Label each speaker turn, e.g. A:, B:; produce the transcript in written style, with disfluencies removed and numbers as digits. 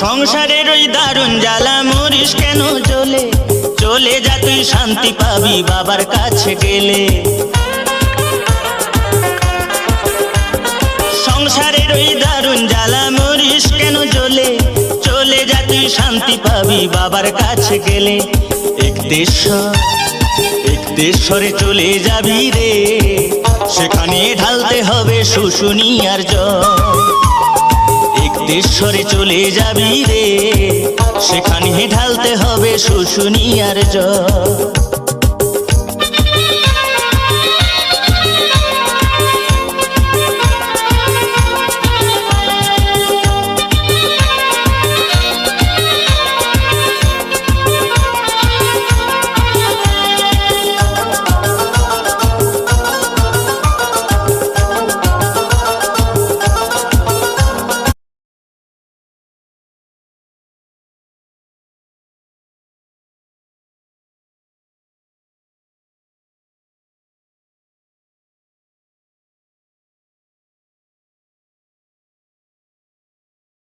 A: সংসারের ওই দারুণ জ্বালা মরিস কেন জ্বলে, চলে যা তুই শান্তি পাবি বাবার কাছে গেলে। সংসারের ওই দারুণ জ্বালা মরিস কেন জ্বলে, চলে যা তুই শান্তি পাবি বাবার কাছে গেলে। একদেশ্বরে চলে যাবি রে, সেখানে ঢালতে হবে শুশুনিয়ার জল। একদেশ্বরে চলে যাবি রে, সেখানে ঢালতে হবে শুশুনিয়ার জল।